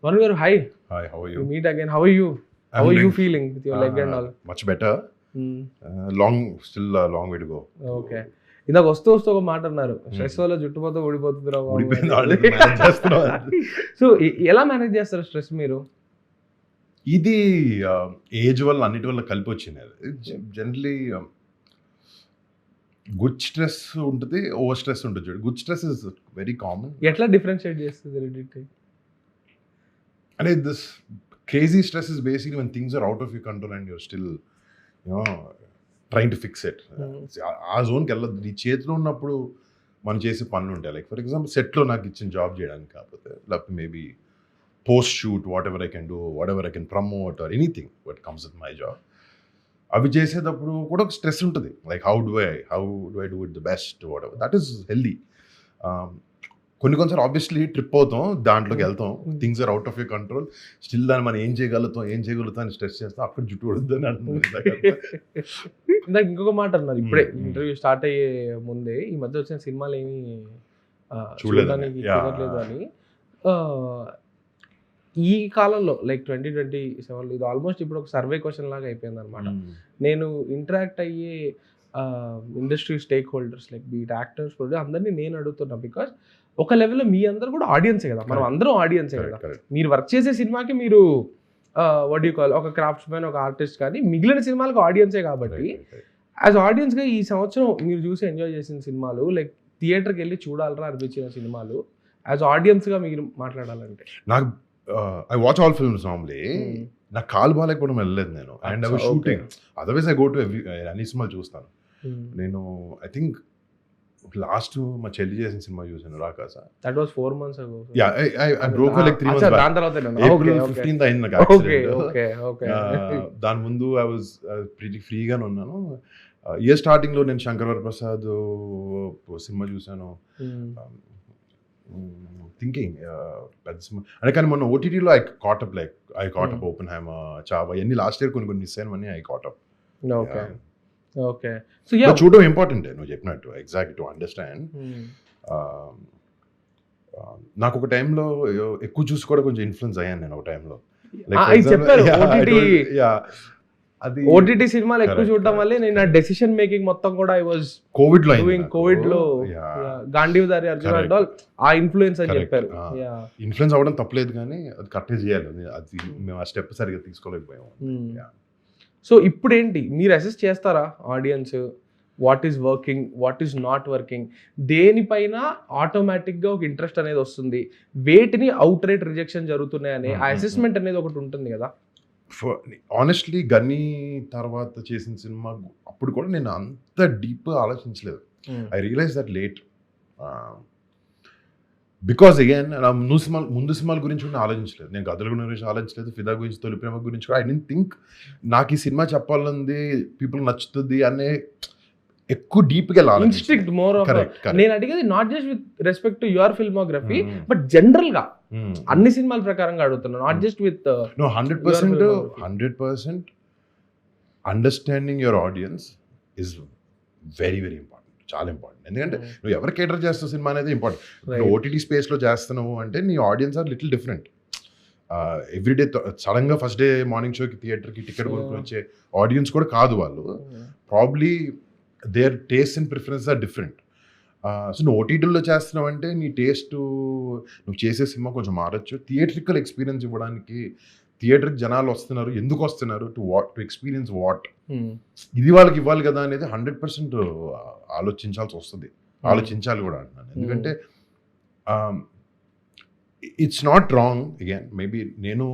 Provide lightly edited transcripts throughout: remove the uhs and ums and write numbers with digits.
Varun garu, hi. Hi, how are We you? meet again. How are you? How are you feeling with your leg and all? Much better. Still a long way to go. Okay. ఇందాక వస్తూ ఒక మాట అన్నారు. Stress వల్ల జుట్టు మొత్తం ఊడిపోతుంది రా బాబు ఊడిపోయింది, అని. already manage చేస్తున్నాం. సో ఎలా మేనేజ్ చేస్తారు స్ట్రెస్ మీరు? ఇది ఏజ్ వల్ల అన్నిటి వల్ల కలిపి వచ్చింది. జనరలీ గుడ్ స్ట్రెస్ ఉంటుంది, ఓవర్ స్ట్రెస్ ఉంటుంది. చూడు, good stress is very common. ఎట్లా డిఫరెన్షియేట్ చేస్తుంది రెండింటి? అంటే this crazy stress is basically when things are out of your control and you're still trying to fix it. ఆ జోన్కి వెళ్ళదు. నీ చేతిలో ఉన్నప్పుడు మనం చేసే పనులు ఉంటాయి. లైక్ ఫర్ ఎగ్జాంపుల్ సెట్లో నాకు ఇచ్చిన జాబ్ చేయడానికి కాకపోతే, లేకపోతే maybe post shoot, whatever I can do, whatever I can promote or anything what comes with my job, అవి చేసేటప్పుడు కూడా ఒక స్ట్రెస్ ఉంటుంది. Like how do I do it the best, whatever, that is healthy. కొన్నిసార్లు obviously trip అవుతాం, దాంట్లోకి వెళ్తాం, things are out of your control, still దాన్ని మనం ఏం చేయగలుగుతాం అని స్ట్రెస్ చేస్తాం, అక్కడ జుట్టు పడుతుందని అంటున్నాను. ఇందాక ఇంకొక మాట అన్నారు ఇప్పుడే ఇంటర్వ్యూ స్టార్ట్ అయ్యే ముందే, ఈ మధ్య వచ్చిన సినిమాలు ఏమి చూడడానికి కుదరలేదు అని. ఈ కాలంలో లైక్ 2027 ఇది ఆల్మోస్ట్ ఇప్పుడు ఒక సర్వే క్వశ్చన్ లాగా అయిపోయింది అనమాట. నేను ఇంటరాక్ట్ అయ్యే industry stake holders like beat actors అందరినీ నేను అడుగుతున్నా. బికాస్ ఒక లెవెల్లో మీ అందరూ కూడా ఆడియన్సే కదా, మనం అందరం ఆడియన్సే కదా. మీరు వర్క్ చేసే సినిమాకి మీరు వాట్ యూ కాల్ ఒక క్రాఫ్ట్స్ మ్యాన్, ఒక ఆర్టిస్ట్, కానీ మిగిలిన సినిమాలకు ఆడియన్సే కాబట్టి యాజ్ ఆడియన్స్గా ఈ సంవత్సరం మీరు చూసి ఎంజాయ్ చేసిన సినిమాలు, లైక్ థియేటర్కి వెళ్ళి చూడాలరా అనిపించిన సినిమాలు, యాజ్ ఆడియన్స్గా మీరు మాట్లాడాలంటే? నాకు I watch all films normally. నాకు కాలు బాగాలేకపోవడం వెళ్ళలేదు నేను. And I was shooting, otherwise I go to అన్ని సినిమాలు చూస్తాను నేను. ఐ థింక్ లాస్ట్ మా చెల్లి చేసిన సినిమా చూసాను, Rakasa. That was 4 months ago. Yeah, I broke like 3 months దాని తర్వాత April 15th అయింది నాకు యాక్సిడెంట్. దాని ముందు ఐ వాజ్ ప్రిటీ ఫ్రీగానే ఉన్నాను. ఇయర్ స్టార్టింగ్ లో నేను శంకర్ వరప్రసాద్ సినిమా చూసాను, థింకింగ్ పెద్ద సినిమా అంటే. కానీ మొన్న ఓటీటీలో I caught up Oppenheimer, Chhaava, ఇవన్నీ లాస్ట్ ఇయర్ కొన్ని మిస్ అయినవన్నీ I caught up. Okay. So చూడడం ఇంపార్టెంట్ నువ్వు చెప్పినట్టు, ఎగ్జాక్ట్ టు అండర్స్టాండ్. నాకు ఒక టైంలో ఎక్కువ చూసి కూడా కొంచెం ఇన్ఫ్లుయెన్స్ అయ్యాను నేను ఒక టైంలో. అది ఓటీటీ సినిమాలు ఎక్కువ చూడడం వల్లే నేను నా డెసిషన్ మేకింగ్ మొత్తం కూడా ఐ వాజ్ కోవిడ్ లో గాంధీదారి అర్జున్ అండ్ ఆల్ ఆ ఇన్ఫ్లుయెన్స్ అని చెప్పారు. ఇన్ఫ్లుయెన్స్ అవ్వడం తప్పలేదు, కానీ అది కరెక్ట్ చేయాలి. అది మేము ఆ స్టెప్ సరిగ్గా తీసుకోలేకపోయాము. సో ఇప్పుడు ఏంటి మీరు అసెస్ చేస్తారా audience, what is working, what is not working, దేనిపైన ఆటోమేటిక్గా ఒక ఇంట్రెస్ట్ అనేది వస్తుంది, వేటిని అవుట్ రేట్ రిజెక్షన్ జరుగుతున్నాయని ఆ అసెస్మెంట్ అనేది ఒకటి ఉంటుంది కదా? ఆనెస్ట్లీ గన్నీ తర్వాత చేసిన సినిమా అప్పుడు కూడా నేను అంత డీప్ ఆలోచించలేదు. I realize that late, because again ముందు సినిమాల గురించి కూడా ఆలోచించలేదు నేను. గదుల గురించి ఆలోచించలేదు, ఫిదా గురించి, తొలి ప్రేమ గురించి కూడా ఐ డోంట్ థింక్ నాకు ఈ సినిమా చెప్పాలంది, పీపుల్ నచ్చుతుంది అనే ఎక్కువ డీప్ గా ఇన్స్టింక్ట్ మోర్ ఆఫ్. నేను అడిగేది not just with respect to your filmography, but general గా అన్ని సినిమాల ప్రకారంగా అడుగుతున్నాను, not just with. No, 100% understanding your audience is very very important, చాలా ఇంపార్టెంట్. ఎందుకంటే నువ్వు ఎవరు కేటర్ చేస్తావు సినిమా అనేది ఇంపార్టెంట్. నువ్వు ఓటీటీ స్పేస్లో చేస్తున్నావు అంటే నీ audience are little different. Everyday సడన్గా ఫస్ట్ డే మార్నింగ్ షోకి థియేటర్కి టికెట్ కొనుక్కొని వచ్చే ఆడియన్స్ కూడా కాదు వాళ్ళు. Probably their taste and preference are different. So నువ్వు ఓటీటీలో చేస్తున్నావు అంటే నీ టేస్ట్, నువ్వు చేసే సినిమా కొంచెం మారచ్చు. థియేట్రికల్ ఎక్స్పీరియన్స్ ఇవ్వడానికి థియేటర్కి జనాలు వస్తున్నారు, ఎందుకు వస్తున్నారు, టు ఎక్స్పీరియన్స్ వాట్, ఇది వాళ్ళకి ఇవ్వాలి కదా అనేది 100% ఆలోచించాలి కూడా అంటున్నాను. ఎందుకంటే it's not wrong. Again maybe నేను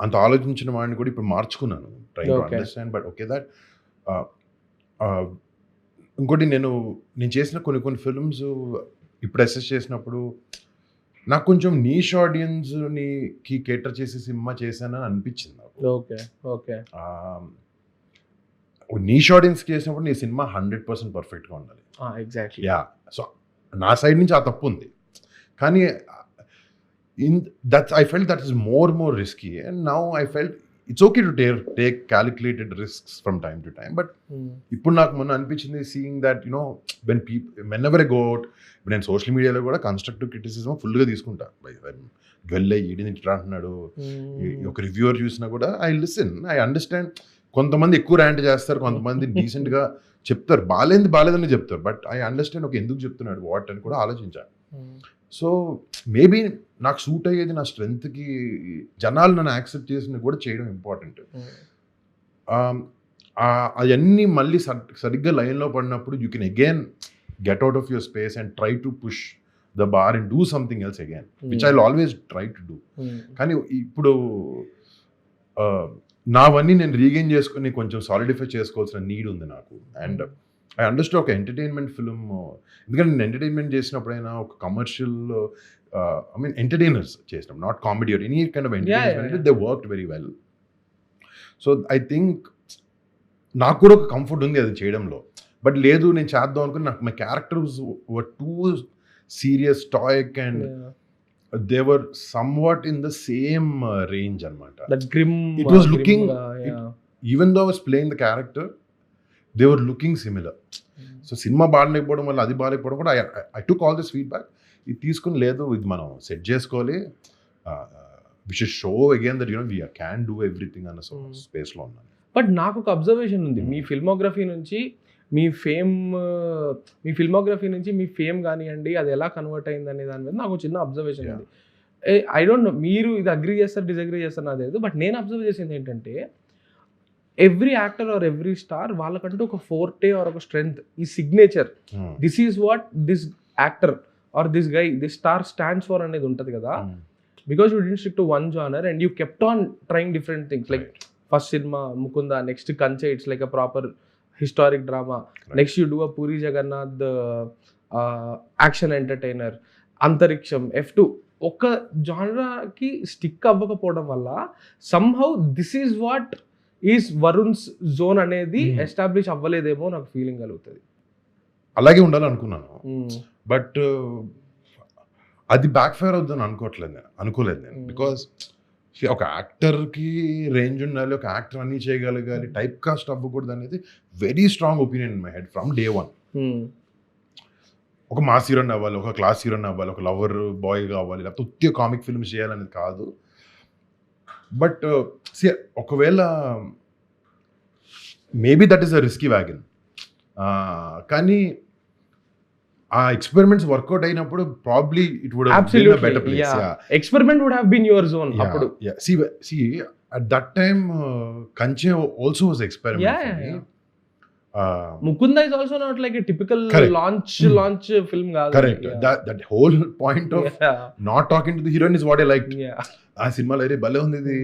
అంత ఆలోచించిన వాడిని కూడా ఇప్పుడు మార్చుకున్నాను, trying to understand. But okay that ఇంకోటి నేను చేసిన కొన్ని ఫిల్మ్స్ ఇప్పుడు అసెస్ చేసినప్పుడు నాకు కొంచెం నీష్ ఆడియన్స్కి కేటర్ చేసే సినిమా చేశానని అనిపించింది నాకు. నీష్ ఆడియన్స్కి చేసినప్పుడు నీ సినిమా 100% పర్ఫెక్ట్గా ఉండాలి. ఎగ్జాక్ట్లీ. యా, సో నా సైడ్ నుంచి ఆ తప్పు ఉంది. కానీ I felt that is more risky, and now I felt it's okay to take calculated risks from time to time. But ఇప్పుడు నాకు మొన్న అనిపించింది, seeing that whenever I go out, ఇప్పుడు నేను సోషల్ మీడియాలో కూడా కన్స్ట్రక్టివ్ క్రిటిసిజం ఫుల్గా తీసుకుంటా. డ్వెల్ అయ్యి ఈడిని ఇట్లా అంటున్నాడు, ఒక రివ్యూవర్ చూసినా కూడా ఐ లిసన్, ఐ అండర్స్టాండ్. కొంతమంది ఎక్కువ ర్యాంట్ చేస్తారు, కొంతమంది డీసెంట్గా చెప్తారు, బాలేదని చెప్తారు, బట్ ఐ అండర్స్టాండ్ ఒక ఎందుకు చెప్తున్నాడు వాట్ అని కూడా ఆలోచించాను. సో మేబీ నాకు సూట్ అయ్యేది నా స్ట్రెంగ్త్కి జనాలు నన్ను యాక్సెప్ట్ చేసిన కూడా చేయడం ఇంపార్టెంట్. అవన్నీ మళ్ళీ సరిగ్గా లైన్లో పడినప్పుడు you can again get out of your space and try to push the bar and do something else again, which I will always try to do. కానీ ఇప్పుడు నావన్నీ నేను రీగెయిన్ చేసుకుని కొంచెం సాలిడిఫై చేసుకోవాల్సిన నీడ్ ఉంది నాకు. అండ్ ఐ అండర్స్టాండ్ ఒక ఎంటర్టైన్మెంట్ ఫిల్మ్, ఎందుకంటే నేను ఎంటర్టైన్మెంట్ చేసినప్పుడైనా ఒక కమర్షియల్ ఐ మీన్ ఎంటర్టైనర్స్ చేసినాం, not comedy or any kind of entertainment, they worked very well. So I think నాకు కూడా ఒక కంఫర్ట్ ఉంది అది చేయడంలో. బట్ లేదు నేను చేద్దాం అనుకుని నాకు my characters were two serious, stoic and they were somewhat in the same range anamata. That grim, it was looking even though I was playing the character, they were looking similar. So cinema baadalekodam valla adi baalekodam kuda I took all this feedback, ఇది తీసుకుని లేదు ఇది మనం set చేసుకోవాలి, we should show again that we can do everything అన్న space లో ఉన్నాను. But నాకు ఒక అబ్జర్వేషన్ ఉంది, మీ ఫిల్మోగ్రఫీ నుంచి మీ ఫిల్మోగ్రఫీ నుంచి మీ ఫేమ్ కానివ్వండి అది ఎలా కన్వర్ట్ అయింది అనే దాని మీద నాకు చిన్న అబ్జర్వేషన్ ఉంది. ఐ డోంట్ నో మీరు ఇది అగ్రీ చేస్తారు డిసగ్రీ చేస్తారు నాకు తెలియదు, బట్ నేను అబ్జర్వ్ చేసింది ఏంటంటే every actor or every star వాళ్ళకంటూ ఒక ఫోర్టే ఆర్ ఒక స్ట్రెంగ్త్, ఈ signature, this is what this actor or this guy this star stands for అనేది ఉంటుంది కదా. Because you didn't stick to one genre and you kept on trying different things. Like first సినిమా Mukunda, next Kanche, it's like a proper historic drama. Right. Next you do a Puri Jagannath action entertainer. Antariksham, F2 ఒక జానరాకి stick అవ్వకపోవడం వల్ల somehow this is what is Varun's zone అనేది establish అవ్వలేదేమో నాకు feeling కలుగుతుంది. అలాగే ఉండాలనుకున్నాను, but అది back fire అవుతుందని అనుకోలేదు నేను. బికాస్ ఒక యాక్టర్కి రేంజ్ ఉండాలి, ఒక యాక్టర్ అన్నీ చేయగలగాలి, టైప్ కాస్ట్ అవ్వకూడదు అనేది very strong opinion in my head from day one. ఒక మాస్ హీరోని అవ్వాలి, ఒక క్లాస్ హీరోని అవ్వాలి, ఒక లవర్ బాయ్ కావాలి, లేకపోతే ఉత్తి కామిక్ ఫిల్మ్స్ చేయాలనేది కాదు. బట్ ఒకవేళ maybe that is a risky wagon, కానీ ఆ ఎక్స్పెరిమెంట్స్ వర్కౌట్ అయినప్పుడు probably it would have been a better place. Experiment would have been your zone అప్పుడు. See at that time Kanche also was experiment for me. Mukunda is also not like a typical launch film gaadu. Correct. That whole point of not talking to the heroine is what I liked. ఆ సినిమాలో అయితే భలే ఉంది, ఇది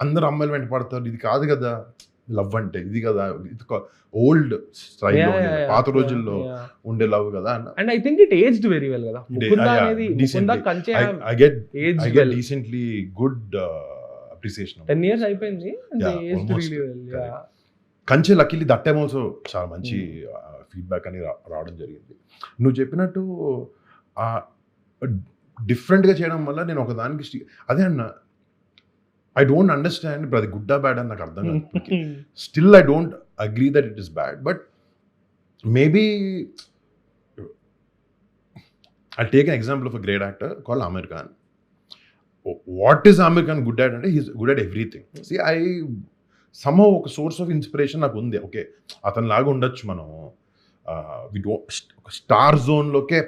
అందరు అమ్మాయిలు వెంట పడతారు, ఇది కాదు కదా లవ్ అంటే, ఇది కదా ఓల్డ్ స్టైల్, పాత రోజుల్లో ఉండే లవ్ కదా. And I think it aged very well కదా ముకుందా అనేది. ముకుందా కంచె I get decently good appreciation. 10 years అయిపోయింది and they aged really well. కంచె లక్కీలీ దట్ టైమ్ ఆల్సో చాలా మంచి ఫీడ్బ్యాక్ అని రావడం జరిగింది. నువ్వు చెప్పినట్టు డిఫరెంట్గా చేయడం వల్ల నేను ఒకదానికి అదే అన్న, I don't understand ఇప్పుడు అది గుడ్ ఆ బ్యాడ్ అని నాకు అర్థం కాదు. Still I don't agree that it is bad, but maybe I'll take an example of a great actor called Aamir Khan. What is Aamir Khan good at? అంటే he's good at everything. See, I somehow ఒక source of inspiration నాకు ఉంది. Okay అతని లాగా ఉండొచ్చు మనం, ఒక star జోన్లోకే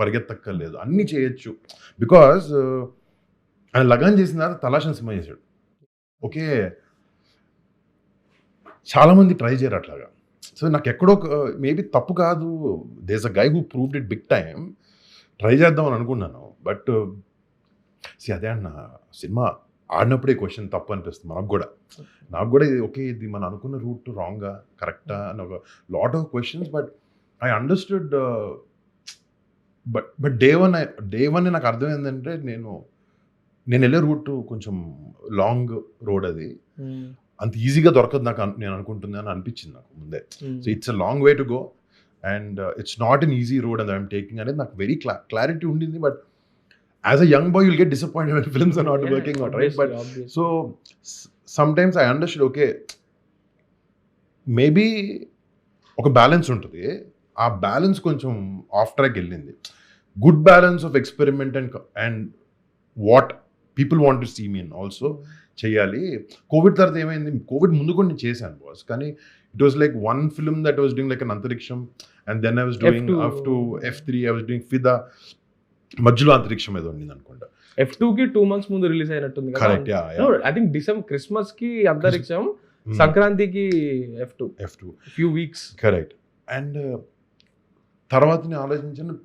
పరిగెత్తక్కర్లేదు, అన్నీ చేయొచ్చు. బికాజ్ ఆయన లగాన్ చేసిన తర్వాత తలాషన్ సినిమా చేశాడు. ఓకే చాలామంది ట్రై చేయరు అట్లాగా. సో నాకు ఎక్కడో మేబీ తప్పు కాదు, does a guy who proved it big time, try చేద్దాం అని అనుకున్నాను. బట్ అదే అన్న సినిమా ఆడినప్పుడే క్వశ్చన్ తప్పు అనిపిస్తుంది నాకు కూడా ఓకే ఇది మనం అనుకున్న రూట్ రాంగా కరెక్టా అని ఒక lot of questions. But I understood, but day one నాకు అర్థమైందంటే నేను వెళ్ళే రూట్ కొంచెం లాంగ్ రోడ్, అది అంత ఈజీగా దొరకదు నాకు నేను అనుకుంటుంది అని అనిపించింది నాకు ముందే. So it's a long way to go and it's not an easy road and I'm taking అనేది నాకు వెరీ క్లారిటీ ఉండింది. But as a young boy you'll get disappointed when films are not working out, right? But so sometimes I understood okay maybe ఒక balance ఉంటుంది. ఆ balance కొంచెం off track వెళ్ళింది. Good balance of experiment and what people want to see me in also చేయాలి. Covid తర్వాత ఏమైంది, Covid ముందు కూడా నేను చేశాను బాస్, కానీ it was like one film that was doing like an Antariksham, and then I was doing F2 I was doing Fidaa, మధ్యలో అంతరిక్షం ఏదో ఉండింది అనుకుంటా. F2 కి 2 months ముందు రిలీజ్ అయినట్టుంది కదా. Correct, yeah. I think December Christmas కి అంతరిక్షం, సంక్రాంతికి F2 few weeks. Correct. And తర్వాత నేను ఆలోచించాను,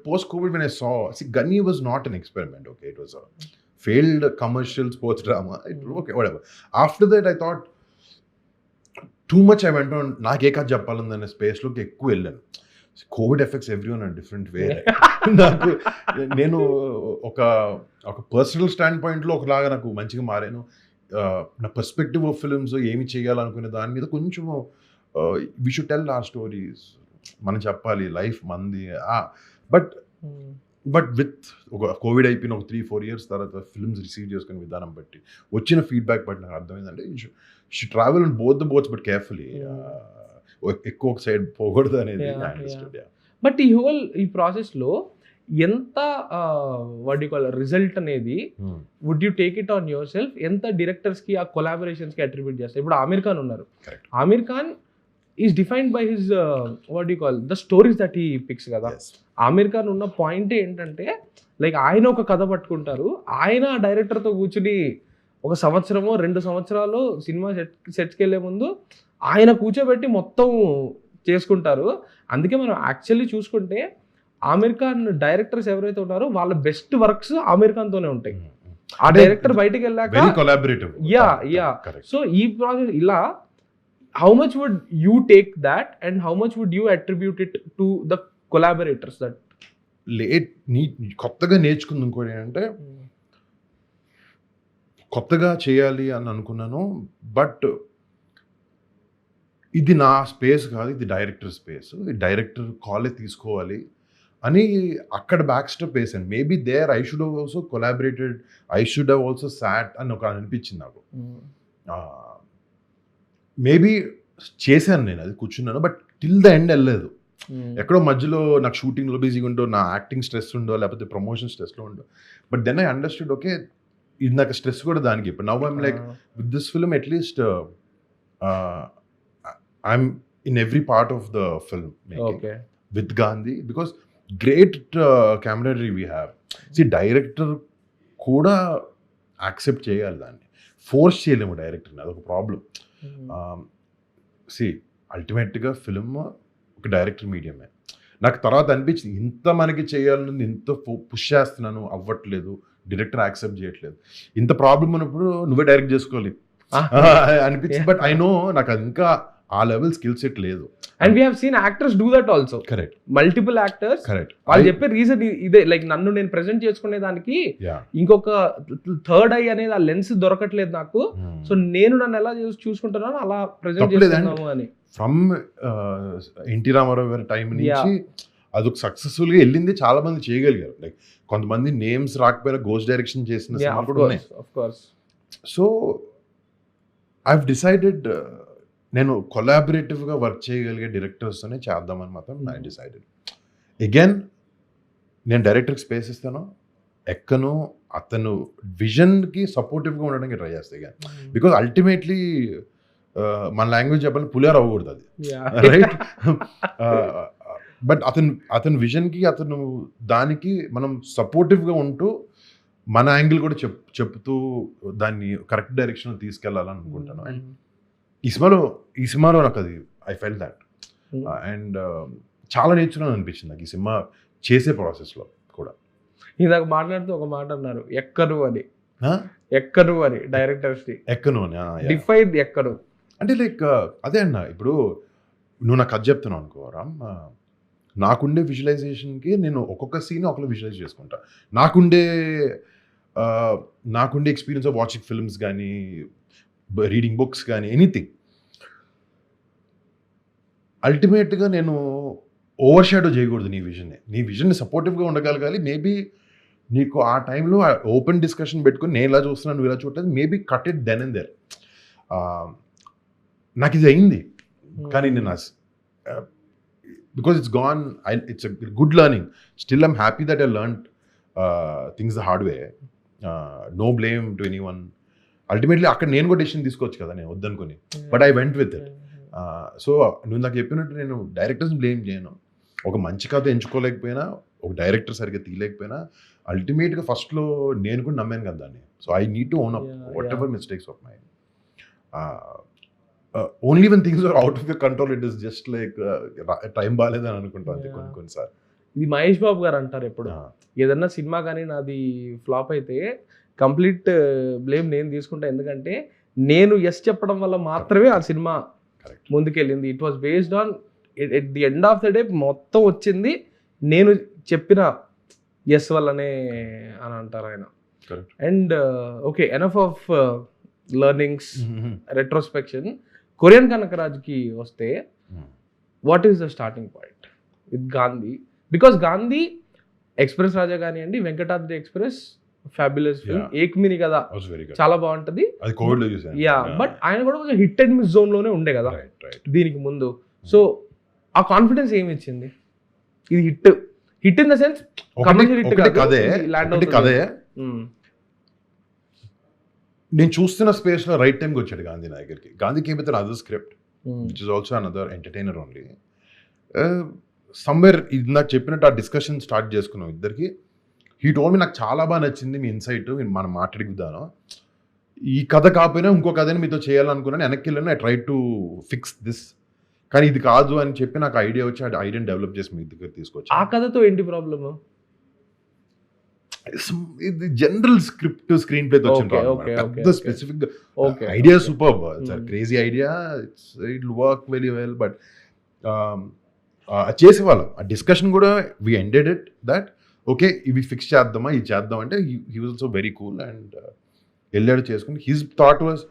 post Covid when I saw gunny was not an experiment, okay, it was failed commercial sports drama, okay, whatever. After that I thought too much I went on, నాకే కాదు చెప్పాలన్న స్పేస్లోకి ఎక్కువ వెళ్ళాను. Covid effects everyone అన్ different way. నాకు నేను ఒక personal stand పాయింట్లో ఒకలాగా నాకు మంచిగా మారాను. నా పర్స్పెక్టివ్ ఆఫ్ ఫిల్మ్స్ ఏమి చేయాలనుకునే దాని మీద కొంచెం we should tell our stories, మనం చెప్పాలి, లైఫ్ మంది. బట్ విత్ ఒక కోవిడ్ అయిపోయిన ఒక 3-4 years తర్వాత ఫిల్మ్స్ రిసీవ్ చేసుకునే విధానం బట్టి వచ్చిన ఫీడ్బ్యాక్ బట్టి నాకు అర్థమైందంటే should travel on both the boats but carefully, ఎక్కువ ఒక సైడ్ పోకూడదు అనేది. బట్ ఈ ప్రాసెస్లో ఎంత రిజల్ట్ అనేది would you take it on yourself, ఎంత డైరెక్టర్స్కి ఆ కొలాబరేషన్స్కి అట్రిబ్యూట్ చేస్తారు? ఇప్పుడు ఆమిర్ ఖాన్ ఉన్నారు, Aamir Khan is defined by his the stories that he picks కదా. ఆమిర్ ఖాన్ ఉన్న పాయింట్ ఏంటంటే లైక్ ఆయన ఒక కథ పట్టుకుంటారు, ఆయన డైరెక్టర్తో కూర్చుని 1 సంవత్సరమో 2 సంవత్సరాలు సినిమా సెట్స్కి వెళ్ళే ముందు ఆయన కూర్చోబెట్టి మొత్తం చేసుకుంటారు. అందుకే మనం యాక్చువల్లీ చూసుకుంటే ఆమిర్ ఖాన్ డైరెక్టర్స్ ఎవరైతే ఉన్నారో వాళ్ళ బెస్ట్ వర్క్స్ ఆమిర్ ఖాన్తోనే ఉంటాయి. ఆ డైరెక్టర్ బయటికి వెళ్ళాక యా. సో ఈ ప్రాసెస్ ఇలా, how much would you take that and how much would you attribute it to the collaborators that కొత్తగా నేర్చుకుంది? ఇంకోటి ఏంటంటే కొత్తగా చేయాలి అని అనుకున్నాను, బట్ ఇది నా స్పేస్ కాదు, ఇది డైరెక్టర్ స్పేస్, డైరెక్టర్ కాలే తీసుకోవాలి అని అక్కడ బ్యాక్ స్టెప్ వేసాను. Maybe there I should have also collaborated, I should have also sought అని ఒక అనిపించింది నాకు. మేబీ చేశాను నేను, అది కూర్చున్నాను, బట్ టిల్ ద ఎండ్ వెళ్ళలేదు. ఎక్కడో మధ్యలో నాకు షూటింగ్లో బిజీగా ఉండో, నా యాక్టింగ్ స్ట్రెస్ ఉండో, లేకపోతే ప్రమోషన్ స్ట్రెస్లో ఉండో. But then I understood, okay, ఇది నాకు స్ట్రెస్ కూడా దానికి. ఇప్పుడు now I'm like with this film at least I'm in every part of the film with Gandhi, because great camaraderie we have. Director కూడా యాక్సెప్ట్ చేయాలి, దాన్ని ఫోర్స్ చేయలేము డైరెక్టర్ని, అదొక ప్రాబ్లం. అల్టిమేట్గా ఫిల్మ్ ఒక డైరెక్టర్ మీడియమే. నాకు తర్వాత అనిపించింది, ఇంత మనకి చేయాలని ఇంత పుష్ చేస్తున్నాను, అవ్వట్లేదు, డైరెక్టర్ యాక్సెప్ట్ చేయట్లేదు, ఇంత ప్రాబ్లం ఉన్నప్పుడు నువ్వే డైరెక్ట్ చేసుకోవాలి అనిపించింది. బట్ ఐ నో నాకు అది ఇంకా ఆ లెవెల్ స్కిల్ సెట్ లేదు. And we have seen actors do that also. Correct, multiple actors. Correct. వాళ్ళు చెప్పే రీజన్ ఇదే, లైక్ నన్ను నేను ప్రెజెంట్ చేసుకునే దానికి ఇంకొక థర్డ్ ఐ అనేది ఆ లెన్స్ దొరకట్లేదు నాకు, సో నేను నన్ను ఎలా చూసుకుంటున్నాను అలా ప్రెజెంట్ చేస్తున్నాము అని. ఫ్రమ్ ఎన్టీ రామారావు గారి టైం నుంచి అదొక సక్సెస్ఫుల్గా వెళ్ళింది, చాలా మంది చేయగలిగారు. లైక్ కొంతమంది నేమ్స్ రాకపోయినా గోస్ట్ డైరెక్షన్ చేసిన సినిమాలు కూడా ఉన్నాయి. సో ఐ హావ్ డిసైడెడ్ నేను కొలాబరేటివ్గా వర్క్ చేయగలిగే డైరెక్టర్స్తోనే చేద్దామని మాత్రం ఐ డిసైడెడ్. అగైన్ నేను డైరెక్టర్కి స్పేస్ ఇస్తాను, ఎక్కను అతను విజన్కి సపోర్టివ్గా ఉండడానికి ట్రై చేస్తాను. అగైన్ బికాజ్ అల్టిమేట్లీ మన లాంగ్వేజ్ చెప్పాలి, పులిహార అవ్వకూడదు అది, రైట్? బట్ అతని విజన్కి, అతను దానికి మనం సపోర్టివ్గా ఉంటూ మన యాంగిల్ కూడా చెప్తూ దాన్ని కరెక్ట్ డైరెక్షన్లో తీసుకెళ్ళాలని అనుకుంటాను. అండ్ ఈ సినిమాలో నాకు అది ఐ ఫెల్ దాట్. అండ్ చాలా నేర్చుకున్నాను అనిపించింది నాకు ఈ సినిమా చేసే ప్రాసెస్లో కూడా. ఇందాక మాట్లాడుతూ ఒక మాట అన్నారు, ఎక్కను అని డైరెక్టర్స్ ఎక్కను అని డిఫైన్ ఎక్కను అంటే లైక్ అదే అన్న. ఇప్పుడు నువ్వు నాకు అది చెప్తున్నావు అనుకో రామ్, నాకుండే విజువలైజేషన్కి నేను ఒక్కొక్క సీన్ ఒకళ్ళు విజువలైజ్ చేసుకుంటా. నాకుండే ఎక్స్పీరియన్స్ ఆఫ్ వాచింగ్ ఫిల్మ్స్ కానీ, రీడింగ్ బుక్స్ కానీ, ఎనీథింగ్. అల్టిమేట్గా నేను ఓవర్ షాడో చేయకూడదు నీ విజన్ని సపోర్టివ్గా ఉండగలగాలి. మేబీ నీకు ఆ టైంలో ఓపెన్ డిస్కషన్ పెట్టుకుని నేను ఇలా చూస్తున్నాను, నువ్వు ఇలా చూడలేదు, maybe cut it then and there. నాకు ఇది అయింది, కానీ నేను because it's gone. It's a good learning. Still, I'm happy that I learned things the hard way. No blame to anyone. Ultimately, అక్కడ నేను కూడా డెసిషన్ తీసుకోవచ్చు కదా నేను వద్దనుకొని, but I went with it. So నువ్వు నాకు చెప్పినట్టు నేను డైరెక్టర్స్ని బ్లేమ్ చేయను. ఒక మంచి కథ ఎంచుకోలేకపోయినా, ఒక డైరెక్టర్ సరిగ్గా తీయలేకపోయినా, అల్టిమేట్గా ఫస్ట్లో నేను కూడా నమ్మాను కదా దాన్ని. So I need to own up whatever mistakes of my. Only when things are out of your control it is just like time బాగాలేదని అనుకుంటాను కొన్నిసార్లు. ఇది మహేష్ బాబు గారు అంటారు ఎప్పుడు, ఏదన్నా సినిమా కానీ నాది ఫ్లాప్ అయితే కంప్లీట్ బ్లేమ్ నేను తీసుకుంటా, ఎందుకంటే నేను ఎస్ చెప్పడం వల్ల మాత్రమే ఆ సినిమా ముందుకెళ్ళింది. It was based on at the end of the day మొత్తం వచ్చింది నేను చెప్పిన ఎస్ వల్లనే అని అంటారు ఆయన. And okay, enough of learnings, retrospection. కొరియన్ కనకరాజ్కి వస్తే what is the starting point with Gandhi? Because Gandhi, express Raja కానివ్వండి, వెంకటాద్రి ఎక్స్ప్రెస్ ఫ్యాబులస్ ఫిల్మ్, ఏక్మిని కదా చాలా బాగుంటది. యా, బట్ ఆయన కూడా కొంచెం హిట్ అండ్ మిస్ జోన్ లోనే ఉండే కదా దీనికి ముందు. సో ఆ కాన్ఫిడెన్స్ ఏమి ఇచ్చింది? ఇది hit in the sense commercial hit కదే. నేను చూస్తున్న స్పేస్ లో రైట్ టైంకి వచ్చాడు గాంధీ నా దగ్గరికి. Gandhi came with other script which is also another entertainer only. Somewhere ఇందాక చెప్పినట్టు ఆ డిస్కషన్ స్టార్ట్ చేసుకున్నాం ఇద్దరికి. హీ టోల్డ్ మీ, నాకు చాలా బాగా నచ్చింది మీ ఇన్సైట్, మనం మాట్లాడి విధానం. ఈ కథ కాకపోయినా ఇంకో కథని మీతో చేయాలనుకున్నాను, వెనక్కి వెళ్ళాను, I try to fix this, కానీ ఇది కాదు అని చెప్పి నాకు ఐడియా వచ్చి ఆ ఐడియాని డెవలప్ చేసి మీ దగ్గర తీసుకొచ్చి. ఆ కథతో ఏంటి ప్రాబ్లమ్? ఇది జనరల్ స్క్రిప్ట్ స్క్రీన్ ప్లే వచ్చిన specific idea super, crazy idea, it work very well. But చేసేవాళ్ళం ఆ డిస్కషన్ కూడా we ended it that okay ఇవి ఫిక్స్ చేద్దామా, ఇది చేద్దాం అంటే he was also very cool and వెళ్ళాడు చేసుకుని. హిజ్ థాట్ వాజ్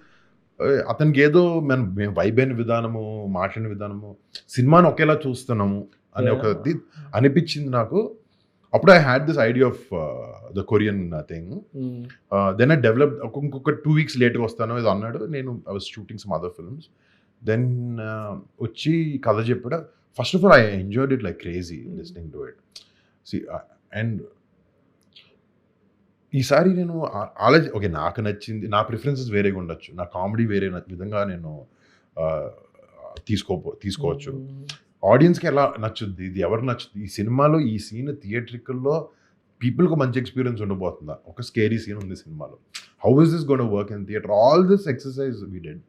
అతనికి ఏదో మేము వైబ్ అయిన విధానము, మాట్లాడిన విధానము, సినిమాని ఒకేలా చూస్తున్నాము అనే ఒకటి అనిపించింది నాకు. అప్పుడు I had this idea of the Korean thing. Then I develop. ఇంకొక 2 weeks లేట్గా వస్తాను ఇది అన్నాడు. నేను I was shooting some other films. Then వచ్చి కథ చెప్పాడు. First of all I enjoyed it like crazy listening to it. And ఈసారి నేను ఓకే నాకు నచ్చింది, నా ప్రిఫరెన్సెస్ వేరేగా ఉండొచ్చు, నా కామెడీ వేరే విధంగా నేను తీసుకోవచ్చు. ఆడియన్స్కి ఎలా నచ్చుద్ది, ఇది ఎవరు నచ్చుద్ది, ఈ సినిమాలో ఈ సీన్ థియేట్రికల్లో పీపుల్కి మంచి ఎక్స్పీరియన్స్ ఉండబోతుందా, ఒక స్కేరీ సీన్ ఉంది సినిమాలో, how is this going to work in theatre, all this exercise we did.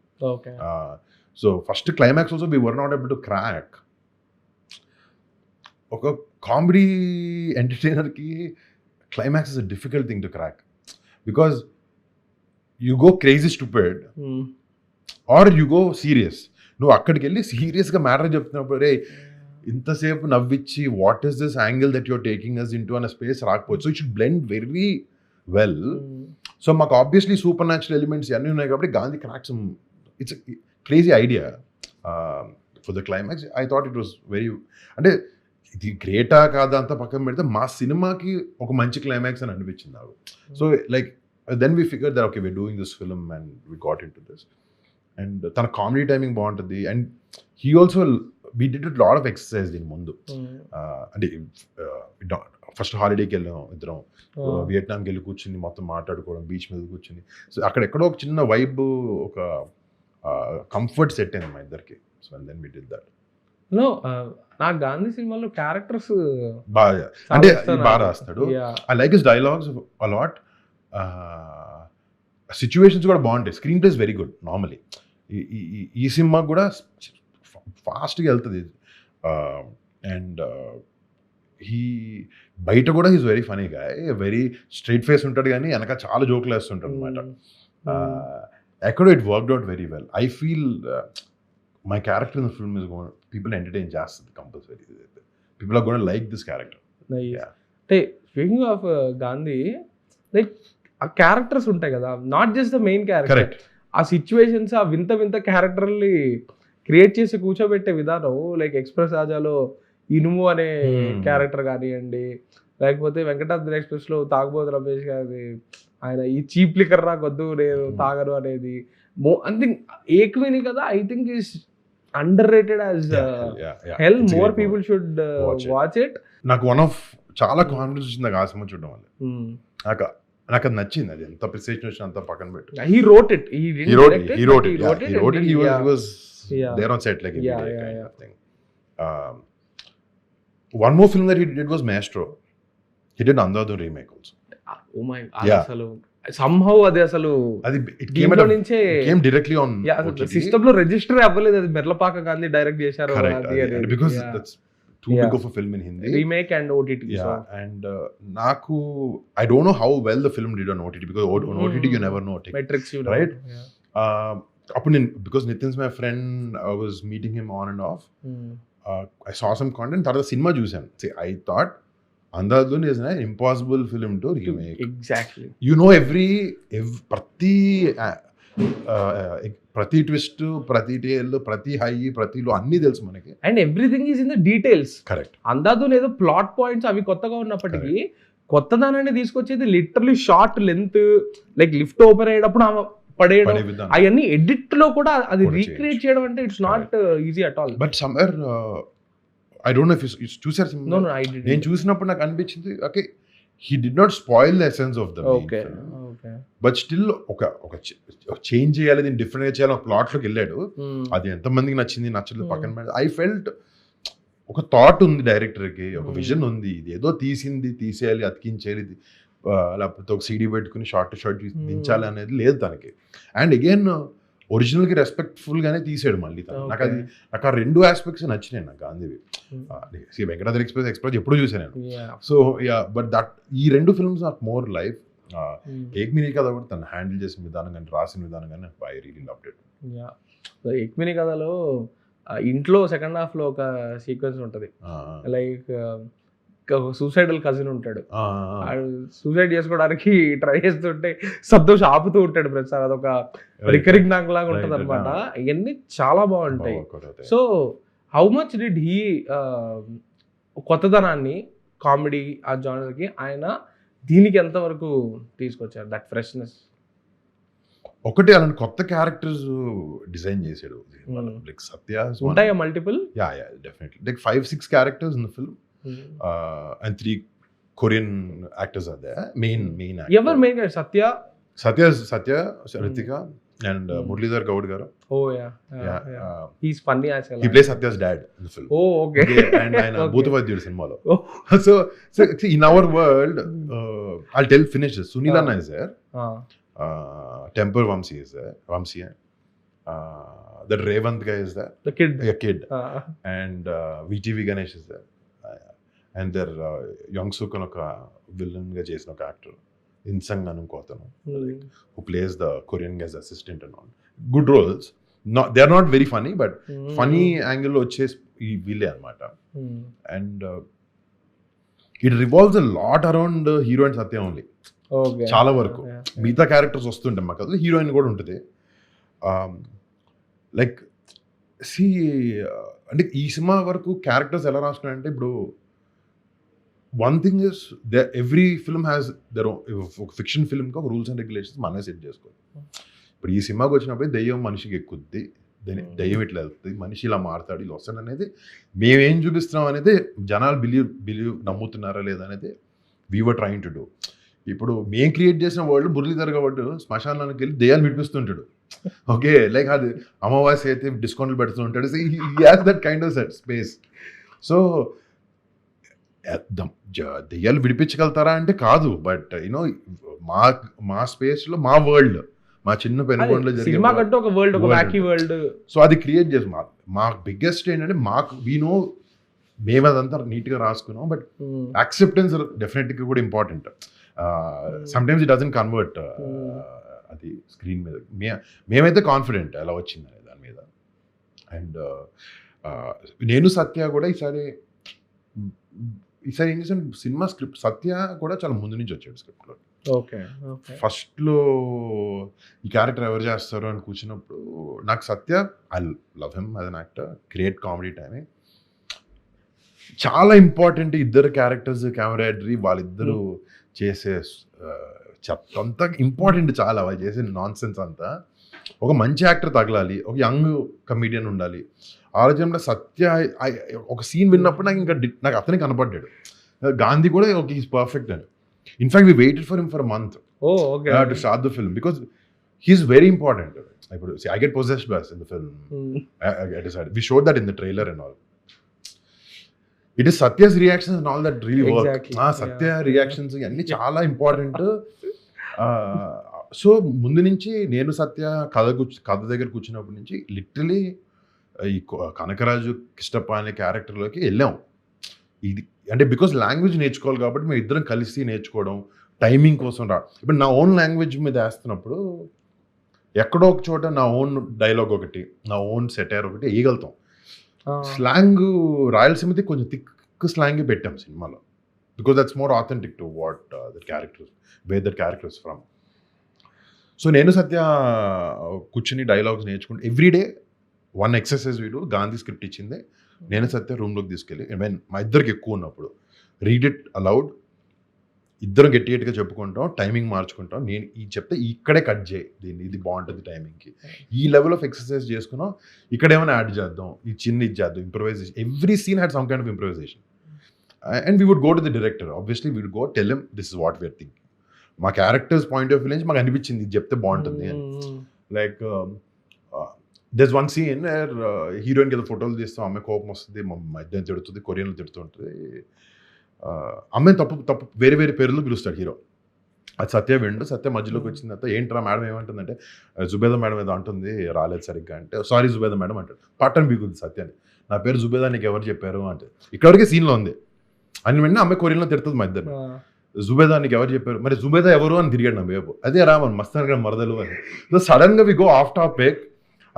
So first climax also we were not able to crack. ఒక కామెడీ ఎంటర్టైనర్కి climax is a difficult thing to crack because you go crazy stupid or you go serious. నువ్వు అక్కడికి వెళ్ళి సీరియస్గా matter చెప్తున్నప్పుడు రే ఇంతసేపు నవ్విచ్చి what is this angle that your taking us into అనే స్పేస్ రాకపోవచ్చు. So it should blend very well. So మాకు ఆబ్వియస్లీ సూపర్ న్యాచురల్ ఎలిమెంట్స్ అన్నీ ఉన్నాయి కాబట్టి Gandhi cracks it's crazy idea for the climax. I thought it was very, అంటే ఇది గ్రేటా కాదా అంతా పక్కన పెడితే మా సినిమాకి ఒక మంచి క్లైమాక్స్ అని అనిపించింది నాకు. So like then we figure that okay we're doing this film and we got in to this. And తన కామెడీ టైమింగ్ బాగుంటుంది. And he also we did it lot of exercise దీని ముందు. అంటే ఫస్ట్ హాలిడేకి వెళ్ళాం ఇద్దరం, వియట్నాంకి వెళ్ళి కూర్చుని మొత్తం మాట్లాడుకోవడం, బీచ్ మీద కూర్చుని. సో అక్కడెక్కడో ఒక చిన్న వైబ్, ఒక కంఫర్ట్ సెట్ అయింది మా ఇద్దరికి. So and then we did that. నాకు గాంధీ సినిమాలో క్యారెక్టర్స్ బాగా, అంటే బాగా రాస్తాడు. I like his dialogues a lot. Situations కూడా బాగుంటాయి. Screenplay is very good normally. ఈ సినిమా కూడా ఫాస్ట్గా వెళ్తుంది. అండ్ హీ బయట కూడా he's very funny guy, very straight face ఉంటాడు కానీ వెనక చాలా జోకులు వేస్తుంటాడు అనమాట. ఎక్కడో it worked out very well. I feel my character in the film is going, people entertain just compulsory. People are going to like this character. Nice. Yeah. Hey, speaking of Gandhi, like ఆ characters ఉంటాయి కదా, not just the main character, ఆ situations, ఆ వింత వింత క్యారెక్టర్ని create చేసి కూర్చోబెట్టే విధానం, లైక్ ఎక్స్ప్రెస్ రాజాలో ఇనుము అనే క్యారెక్టర్ కానివ్వండి, లేకపోతే వెంకటాద్రి ఎక్స్ప్రెస్లో తాగబోతు రమేష్ గారి ఆయన ఈ చీప్ లిక్కర్ రాకొద్దు నేను తాగను అనేది, ఐ థింక్ ఏక్మిని కదా, I think is under rated as hell. More people should watch it. నాకు వన్ ఆఫ్ చాలా కాన్ఫిడెన్స్ వచ్చింది నాకు ఆ సినిమా చూడడం వల్ల. నాకు అది నచ్చింది. అది ఎంత ప్రిసిషన్ వచ్చినా అంత పక్కన పెట్టు. He wrote it. He wrote it. He was there on set like every day kind of thing. One more film that he did was Maestro. He did Andhadhun remake also. Oh my god. అసలు somehow అది అసలు అది it came directly on system లో register అవ్వలేదు. అది మెర్లపాక Gandhi direct చేశారు. Correct. Because that's too big of a film in Hindi. Remake and OTT. And naku I don't know how well the film did on OTT, because on OTT you never know. Metrics, you know. Right? Because Nitin's my friend, I was meeting him on and off. I saw some content. Tarada cinema chusanu. See, I thought Andhadhun is an impossible film to remake. Exactly. You know every ప్రతి twist, ప్రతి tale, ప్రతి high, ప్రతి low అన్ని తెలుసు మనకి. And everything is in the details. Correct. Andhadhun ఏదో plot points అవి కొత్తగా ఉన్నప్పటికీ కొత్తదానాన్ని తీసుకొచ్చేది literally short length, like lift open అయ్యేటప్పుడు ఆమె పడేయడం, అవన్నీ ఎడిట్ లో కూడా అది రీక్రియేట్ చేయడం అంటే it's not easy at all. But somewhere I don't know if you చూసారు సినిమా. No I did. నేను చూసినప్పుడు నాకు అనిపించింది okay, he did not spoil the essence of the main film. But still ఒక చేంజ్ చేయాలి, దీన్ని డిఫరెంట్ గా చేయాలి, ఒక ప్లాట్ లోకి వెళ్ళాడు. అది ఎంత మందికి నచ్చింది నచ్చలేదు పక్కన పెట్టి, ఐ ఫెల్ట్ ఒక థాట్ ఉంది డైరెక్టర్ కి, ఒక విజన్ ఉంది. ఇది ఏదో తీసేయాలి, అతికించేయాలి, లేకపోతే ఒక సీడీ పెట్టుకుని షార్ట్ టు షార్ట్ దించాలి అనేది లేదు తనకి. అండ్ అగైన్ ఒరిజినల్ కి రెస్పెక్ట్ఫుల్ గానే తీసాడు మళ్ళీ. నాకు ఆ రెండు ఆస్పెక్ట్స్ నచ్చినాయి నాకు గాంధీవి. వెంకటాద్రి ఎక్స్ప్రెస్ ఎప్పుడు చూసాను నేను. సో బట్ దట్ ఈ రెండు ఫిల్మ్స్ ఆర్ మోర్ లైఫ్. ఏక్మినీ కథ కూడా తను హ్యాండిల్ చేసిన విధానం కానీ రాసిన విధానం కానీ ఐ రియలీ లవ్డ్ ఇట్. ఏక్మినీ కథలో ఇంట్లో సెకండ్ హాఫ్ లో ఒక సీక్వెన్స్ ఉంటుంది, లైక్ సూసైడల్ కజిన్ ఉంటాడు, సూసైడ్ చేసుకోవడానికి ట్రై చేస్తుంటే సంతోష్ ఆపుతూ ఉంటాడు ప్రతిసారి. అదొక రికరింగ్ నాంగ్ లాగా ఉంటుంది అనమాట. ఇవన్నీ చాలా బాగుంటాయి. So how much did he కొత్తదనాన్ని కామెడీ ఆ జానర్కి ఆయన దీనికి ఎంతవరకు తీసుకొచ్చారు, దట్ ఫ్రెష్నెస్? ఒకటి అలాంటి కొత్త క్యారెక్టర్స్ డిజైన్ చేశాడు. లైక్ సత్య ఉంటాయా multiple? Yeah definitely. Like 5-6 characters in the film. And 3 Korean actors are there. Main actors. Ever main Satya, Ritika, and Muralidhar Gaud garu. Oh yeah. He's funny as well. He plays Satya's dad in the film. Oh okay. And Bhutavadyudu cinema lo. So see, in our world, I'll finish this. Sunilana is there. Temper Vamsi is there. Vamsi. That Revant guy is there. The kid. A kid. And VTV Ganesh is there. And their Young-suk అని ఒక villain గా చేసిన ఒక actor, ఇన్సంగ్ అని ఇంకో అతను, who plays the Korean guy's assistant and all. Good roles. They are not very funny, but funny angle లో వచ్చే ఈ వీళ్ళే అనమాట. And it revolves a lot around hero and Satya only. చాలా వరకు మిగతా క్యారెక్టర్స్ వస్తుంటాయి మాకు, అది హీరోయిన్ కూడా ఉంటుంది. లైక్ సి అంటే ఈ సినిమా వరకు క్యారెక్టర్స్ ఎలా రాస్తున్నాయంటే, ఇప్పుడు one thing is every film has their ఒక ఫిక్షన్ ఫిల్మ్కి ఒక రూల్స్ అండ్ రెగ్యులేషన్స్ మనమే సెట్ చేసుకోవాలి. ఇప్పుడు ఈ సినిమాకి వచ్చినప్పుడు దెయ్యం మనిషికి ఎక్కుద్ది, దెయ్యం ఇట్లా వెళ్తుంది, మనిషి ఇలా మారుతాడు, ఇలా వస్తాడు అనేది మేమేం చూపిస్తున్నాం అనేది జనాలు బిలీవ్ నమ్ముతున్నారా లేదా అనేది we were trying to do. ఇప్పుడు మేము క్రియేట్ చేసిన వరల్డ్ మురళీధర్ కాబట్టి శ్మశానానికి వెళ్ళి దెయ్యాలు విడిపిస్తుంటాడు. ఓకే, లైక్ అది అమావాస్య అయితే డిస్కౌంట్లు పెడుతుంటాడు. So he has that kind of space. So దెయ్యాలు విడిపించగలుగుతారా అంటే కాదు, బట్ యూనో మా స్పేస్లో మా వరల్డ్, మా చిన్న పెనుగొండలో జరిగే వరల్డ్, సో అది క్రియేట్ చేసి మా బిగ్గెస్ట్ ఏంటంటే మాకు వీనో మేము అదంతా నీట్గా రాసుకున్నాం, బట్ యాక్సెప్టెన్స్ డెఫినెట్గా కూడా important. Sometimes it doesn't convert అది స్క్రీన్ మీద. మేమైతే కాన్ఫిడెంట్ ఎలా వచ్చింది అనే దాని మీద. అండ్ నేను సత్య కూడా ఈసారి ఏం చేసాను, సినిమా స్క్రిప్ట్ సత్య కూడా చాలా ముందు నుంచి వచ్చాడు స్క్రిప్ట్లో. ఫస్ట్లో ఈ క్యారెక్టర్ ఎవరు చేస్తారు అని కూర్చున్నప్పుడు నాకు Satya, I love him as an actor, great comedy timing, చాలా ఇంపార్టెంట్ ఇద్దరు క్యారెక్టర్స్ కెమెరాడరీ, వాళ్ళిద్దరూ చేసే చెత్త అంతా ఇంపార్టెంట్, చాలా వాళ్ళు చేసే నాన్ సెన్స్ అంతా. ఒక మంచి యాక్టర్ తగలాలి, ఒక యంగ్ కమీడియన్ ఉండాలి. ఆలోచనలో సత్య ఒక సీన్ విన్నప్పుడు నాకు ఇంకా నాకు అతనే కనపడ్డాడు. గాంధీ కూడా ఓకే ఈజ్ పర్ఫెక్ట్ అని. In fact we waited for him for month to start the film because he is very important. ఇప్పుడు I get possessed by in the film. I decided we showed that in the trailer and all. It is Satya's reactions and all that really work. Satya reactions అన్ని చాలా important. So ముందు నుంచి నేను సత్య కథ దగ్గర కూర్చున్నప్పటి నుంచి literally ఈ కనకరాజు కిష్టప్ప అనే క్యారెక్టర్లోకి వెళ్ళాం. ఇది అంటే బికాస్ లాంగ్వేజ్ నేర్చుకోవాలి కాబట్టి మేము ఇద్దరం కలిసి నేర్చుకోవడం, టైమింగ్ కోసం ఇప్పుడు నా ఓన్ లాంగ్వేజ్ మీద వేస్తున్నప్పుడు ఎక్కడో ఒక చోట నా ఓన్ డైలాగ్ ఒకటి, నా ఓన్ సెటైర్ ఒకటి వేయగలుగుతాం. స్లాంగ్ రాయలసీమది కొంచెం థిక్ స్లాంగ్ పెట్టాం సినిమాలో because that's more authentic to what that character where that character's from. So నేను సత్య కూర్చుని డైలాగ్స్ నేర్చుకుంటే ఎవ్రీడే 1 ఎక్సర్సైజ్ వీడు గాంధీ స్క్రిప్ట్ ఇచ్చింది, నేను సత్య రూమ్లోకి తీసుకెళ్ళి మా ఇద్దరికి ఎక్కువ ఉన్నప్పుడు రీడ్ ఇట్ అలౌడ్, ఇద్దరం గట్టిగా చెప్పుకుంటాం, టైమింగ్ మార్చుకుంటాం. నేను ఇది చెప్తే ఇక్కడే కట్ చేయి దీన్ని, ఇది బాగుంటుంది టైమింగ్కి, ఈ లెవెల్ ఆఫ్ ఎక్సర్సైజ్ చేసుకున్నాం, ఇక్కడ ఏమైనా యాడ్ చేద్దాం, ఈ చిన్న ఇది చేద్దాం, improvisation. Every scene had some kind of improvisation and we would go to the director. Obviously we would go tell him this is what we're thinking. మా క్యారెక్టర్స్ పాయింట్ ఆఫ్ వ్యూ నుంచి మాకు అనిపించింది ఇది చెప్తే బాగుంటుంది అని. Like this one scene where హీరోయిన్కి ఏదో ఫోటోలు తీస్తాం, అమ్మాయి కోపం వస్తుంది, మా ఇద్దరిని తిడుతుంది, కొరియన్లో తిడుతూ ఉంటుంది, అమ్మాయిని తప్పు వేరే పేర్లు పిలుస్తాడు హీరో. అది సత్య విండు. సత్య మధ్యలోకి వచ్చిన తర్వాత ఏంట్రా మేడం ఏమంటుందంటే జుబేదా మేడం ఏదో అంటుంది రాలేదు సరిగ్గా అంటే, సారీ జుబేదా మేడం అంటాడు. పట్టణం బీగుద్ది సత్యాన్ని, నా పేరు జుబేదా నీకు ఎవరు చెప్పారు అంటే. ఇక్కడివరకే సీన్లో ఉంది అని వెంటనే అమ్మాయి కొరియన్లో తిడుతుంది మా ఇద్దరు. జుబేదా నీకు ఎవరు చెప్పారు, మరి జుబేదా ఎవరు అని తిరిగాడు నా వైపు. అదే రామన్ మస్తాన్ గారు మరదలు అని. సో సడన్గా వి గో ఆఫ్ టాపిక్.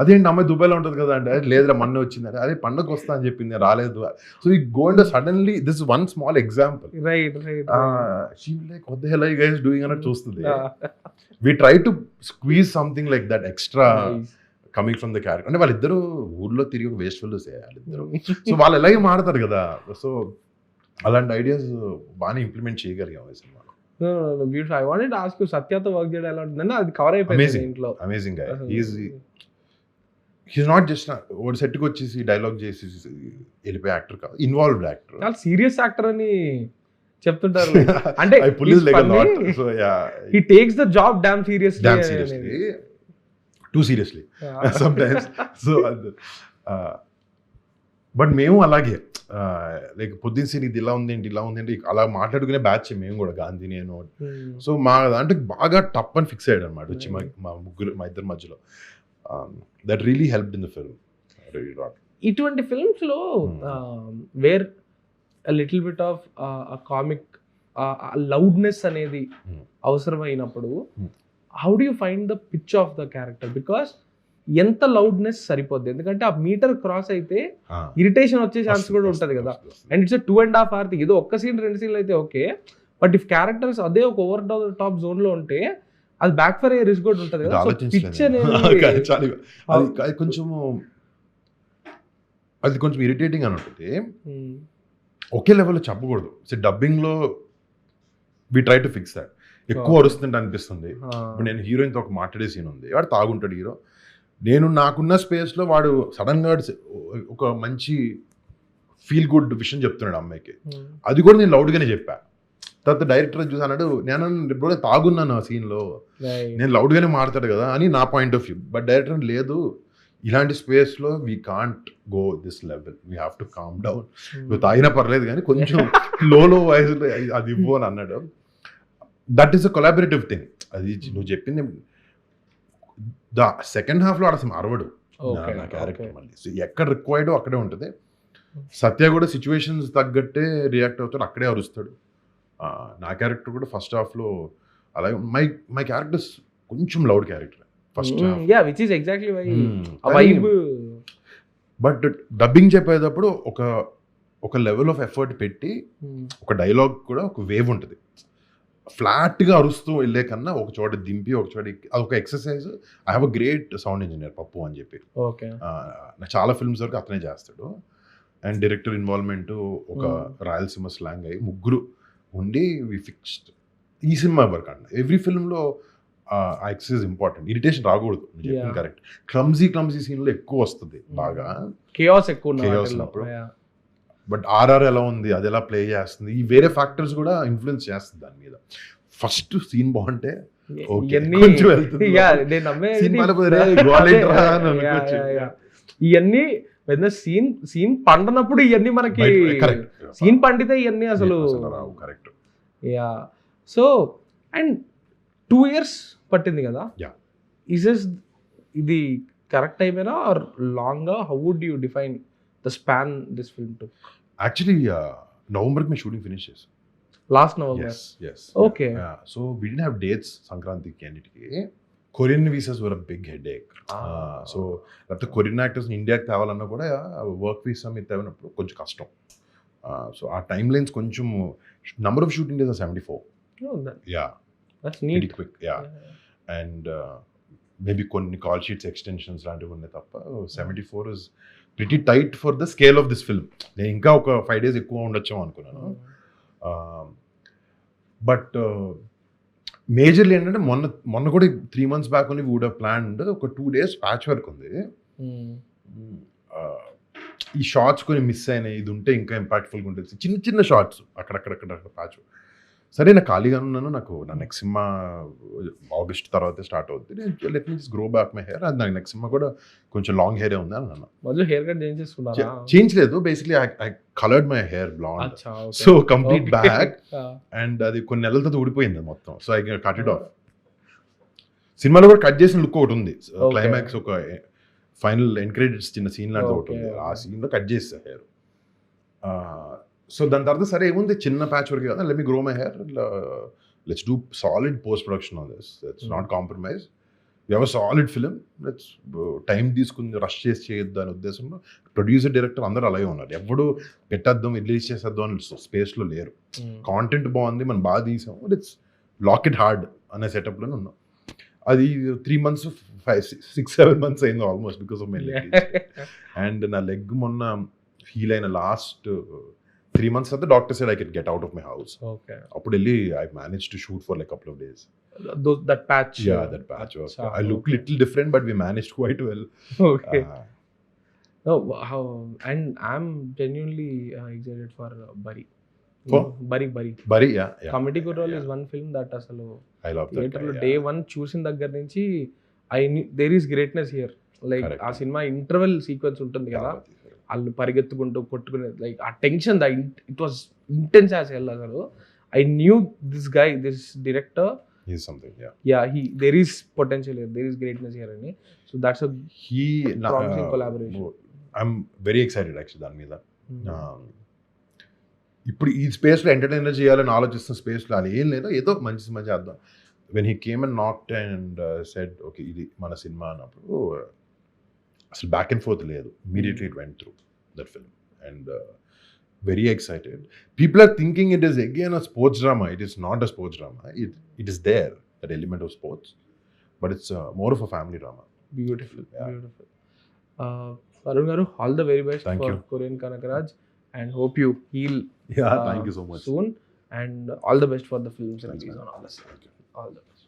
అదేంటి అమ్మాయి దుబాయ్లో ఉంటుంది కదా అంటే, లేదురా మొన్న వచ్చింది అంటే, అదే పండుగ వస్తా అని చెప్పింది రాలేదు. సో ఈ going suddenly this one small example she like what the hell are you guys doing అన్నట్టు చూస్తుంది. We try to squeeze something like that extra coming from the character. అంటే వాళ్ళిద్దరు ఊర్లో తిరిగి ఒక వేస్ట్ ఫెలోస్ వాళ్ళిద్దరు. సో వాళ్ళు ఎలాగే మాడతారు కదా. సో అలాంటి ఐడియాస్ బాగానే ఇంప్లిమెంట్ చేయగలిగాం ఈ సినిమాలో. I wanted to ask you, సత్యతో వర్క్ చేయడం ఎలా ఉంటుందంటే అది కవర్ అయిపోయింది ఇంట్లో. అమేజింగ్ గా. హీస్ నాట్ జస్ట్ ఒక సెట్కి వచ్చేసి డైలాగ్ చేసి వెళ్ళిపోయే యాక్టర్ కాదు, ఇన్వాల్వ్డ్ యాక్టర్. చాలా సీరియస్ యాక్టర్ అని చెప్తుంటారు. అంటే he takes the job damn seriously, too seriously sometimes. So but మేము అలాగే లైక్ పొద్దున్న సీన్ ఇది ఇలా ఉంది ఏంటి అలా మాట్లాడుకునే బ్యాచ్ మేము కూడా, గాంధీ నేను. సో మా అంటే బాగా టప్ అని ఫిక్స్ అయ్యాడు అనమాట వచ్చి మా ఇద్దరి మధ్యలో. That really helped in the film. ఇటువంటి ఫిల్మ్స్ లో where little bit of comic loudness అనేది అవసరమైనప్పుడు how do you find the pitch of the character? Because ఎంత లౌడ్నెస్ సరిపోద్ది, ఎందుకంటే ఆ మీటర్ క్రాస్ అయితే ఇరిటేషన్ వచ్చే ఛాన్స్ కూడా ఉంటుంది కదా. అండ్ ఇట్స్ 2.5 hours ఏదో ఒక్క సీన్ 2 సీన్లు అయితే ఓకే, బట్ ఇఫ్ క్యారెక్టర్స్ అదే ఒక ఓవర్ టాప్ జోన్ లో ఉంటే అది బ్యాక్ ఫర్ ఏ రిస్క్ కూడా ఉంటుంది కదా. పిచ్ అనేది అది కొంచెం ఇరిటేటింగ్ అని ఉంటుంది. ఒకే లెవెల్లో చెప్పకూడదు. సో డబ్బింగ్లో we try to fix that. ఎక్కువ అరుస్తుంటే అనిపిస్తుంది. ఇప్పుడు నేను హీరోయిన్తో ఒక మాట్లాడే సీన్ ఉంది, వాడు తాగుంటాడు హీరో, నేను నాకున్న స్పేస్లో వాడు సడన్గా ఒక మంచి ఫీల్ గుడ్ విషయం చెప్తున్నాడు అమ్మాయికి, అది కూడా నేను లౌడ్గానే చెప్పా. తర్వాత డైరెక్టర్ చూసి అన్నాడు, నేను ఇప్పుడు తాగున్నాను ఆ సీన్లో, నేను లౌడ్గానే మాట్లాడతాడు కదా అని నా point of view. But director లేదు, ఇలాంటి స్పేస్లో we can't go this level, we have to calm down. నువ్వు తాగినా పర్లేదు కానీ కొంచెం లో వాయిస్లో అది ఇవ్వు అని అన్నాడు. That is a collaborative thing. అది నువ్వు చెప్పింది. ద సెకండ్ హాఫ్లో అసలు అరవడు నా క్యారెక్టర్. మళ్ళీ ఎక్కడ రిక్వైర్డో అక్కడే ఉంటుంది. సత్య కూడా సిచ్యువేషన్స్ తగ్గట్టే రియాక్ట్ అవుతాడు, అక్కడే అరుస్తాడు. నా క్యారెక్టర్ కూడా ఫస్ట్ హాఫ్లో అలాగే. మై క్యారెక్టర్స్ కొంచెం loud character first half. Yeah, which is exactly vibe. But dubbing చెప్పేటప్పుడు ఒక లెవెల్ ఆఫ్ ఎఫర్ట్ పెట్టి ఒక డైలాగ్ కూడా ఒక వేవ్ ఉంటుంది. ఫ్లాట్గా అరుస్తూ వెళ్ళే కన్నా ఒక చోట దింపి ఒక చోట అదొక exercise. I have a great sound engineer పప్పు అని చెప్పి, చాలా ఫిల్మ్స్ వరకు అతనే చేస్తాడు. అండ్ డైరెక్టర్ ఇన్వాల్వ్మెంట్, ఒక రాయలసీమ స్లాంగ్ అయ్యి ముగ్గురు ఉండి వి ఫిక్స్డ్ ఈ సినిమా వరకు అండి. ఎవ్రీ ఫిల్మ్లో ఆ ఎక్సర్సైజ్ ఇంపార్టెంట్. ఇరిటేషన్ రాకూడదు. Yeah. కరెక్ట్. క్లమ్జీ సీన్లో ఎక్కువ వస్తుంది బాగా. కేయాస్ ఎక్కువ ఉన్న Chaos వాటిల్లో. ఉన్నప్పుడు. Yeah. బట్ ఆర్ఆర్ ఎలా ఉంది, అది ఎలా ప్లే చేస్తుంది, ఈ వేరే ఫ్యాక్టర్స్ కూడా ఇన్ఫ్లుయెన్స్ చేస్తుంది దాని మీద. ఫస్ట్ సీన్ బాగుంటే okay. ఇవన్నీ కొంచెం వెళ్తుంది. Yeah, నేను నమ్మేది Scene బాగాలేకపోతే రే, గోల ఏంట్రా అని Yeah, అనుకోవచ్చు. yeah, yeah. ఇవన్నీ సీన్ పండనప్పుడు ఇవన్నీ మనకి కరెక్ట్. సీన్ పండితే ఇవన్నీ అసలు రావు. Correct. Yeah. So and 2 years పట్టింది కదా. Yeah. ఇది కరెక్ట్ టైమేనా ఆర్ లాంగా? How would you define the span this film to? Actually నవంబర్కి మేము షూటింగ్ ఫినిష్ చేసాం. Last November. Yes. Okay. So we didn't have dates సంక్రాంతికి అన్నిటికి. Korean visas were a big headache. So లేకపోతే Korean actors ఇండియాకి తేవాలన్నా కూడా work visa మీద తేవనప్పుడు కొంచెం కష్టం. సో ఆ టైమ్ లైన్స్ కొంచెం number of shooting days 74. Yeah, that's very neat. Quick. Yeah, and maybe కొన్ని కాల్ షీట్స్ ఎక్స్టెన్షన్స్ లాంటివి ఉన్నాయి తప్ప 74 is pretty tight for the scale of this film. నేను ఇంకా ఒక 5 days ఎక్కువ ఉండొచ్చాం అనుకున్నాను. బట్ మేజర్లీ ఏంటంటే మొన్న కూడా 3 months back only would have planned ఒక 2 days ప్యాచ్ వర్క్ ఉంది. ఈ షార్ట్స్ కొన్ని మిస్ అయినాయి, ఇది ఉంటే ఇంకా ఇంపాక్ట్ఫుల్గా ఉంటుంది. చిన్న చిన్న షార్ట్స్ అక్కడక్కడ ప్యాచ్. సరే, నాకు ఖాళీగా ఉన్నాను, నాకు నా నెక్స్ట్ సినిమా ఆగస్ట్ తర్వాత స్టార్ట్ అవుతుంది, నేను let me just grow back my hair. అది నాకు నెక్స్ట్ సినిమా కూడా కొంచెం లాంగ్ హెయిర్ ఉంది అని అన్నాను. మొదలు హెయిర్ కట్ చేంజ్ చేసుకున్నారా? చేంజ్ లేదు, basically I coloured my hair blonde. So complete back, and అది కొన్ని నెలల తర్వాత ఊడిపోయింది మొత్తం. So I cut it off. సినిమాలో కూడా కట్ చేసిన లుక్ ఒకటి ఉంది. క్లైమాక్స్ ఒక ఫైనల్ ఎండ్ క్రెడిట్స్ చిన్న సీన్ లాంటిది ఒకటి ఉంది. ఆ సీన్లో కట్ చేస్తా హెయిర్. సో దాని తర్వాత సరే ఏముంది, చిన్న ప్యాచ్ వర్క్ కదా, let me grow my hair, let's do solid post production on this, let's not compromise, we have a solid film, let's time తీసుకుని రష్ చేసి చేయొద్దు అనే ఉద్దేశంలో ప్రొడ్యూసర్ డైరెక్టర్ అందరూ అలాగే ఉన్నారు. ఎప్పుడు పెట్టేద్దాం రిలీజ్ చేసేద్దాం అని స్పేస్లో లేరు. కాంటెంట్ బాగుంది, మనం బాగా తీసాం, లెట్స్ లాక్ ఇట్ హార్డ్ అనే సెటప్లోనే ఉన్నాం. అది 3 months 6-7 months అయింది almost because of my leg. And నా లెగ్ మొన్న హీల్ అయిన లాస్ట్ 3 months తర్వాత doctor said I can get out of my house. అప్పుడు వెళ్ళి I manage to shoot for like couple of days. That patch. Yeah, that patch. Okay. I look little different, but we managed quite well. Okay. No, how, and I'm genuinely excited for Bari. For? Bari, yeah. Comedy Control is one film that asalu I love that. Theater lo day one చూసిన దగ్గర నుంచి there is greatness here. Like ఆ సినిమా interval sequence ఉంటుంది కదా, వాళ్ళు పరిగెత్తుకుంటూ కొట్టుకునే, లైక్ ఆ tension, it was intense as hell. అసలు I knew this guy, this director, he's something. There is potential here, there is greatness here ani. So that's a promising collaboration. I'm very excited actually దాని మీద. ఇప్పుడు ఈ స్పేస్లో entertainer చేయాలని ఆలోచిస్తున్న స్పేస్లో అది ఏం లేదు, ఏదో మంచి సినిమా చేద్దాం. When he came and knocked and said okay ఇది మన సినిమా అన్నప్పుడు అసలు బ్యాక్ అండ్ ఫోర్త్ లేదు. Immediately it went through that film and very excited. People are thinking it is again a sports drama. It is not a sports drama. It is there, that element of sports, but it's more of a family drama. Beautiful. Varun garu, all the very best. Thank for you. Korean Kanakaraj, and hope you heal Thank you so much soon, and all the best for the films release on all this. All the best.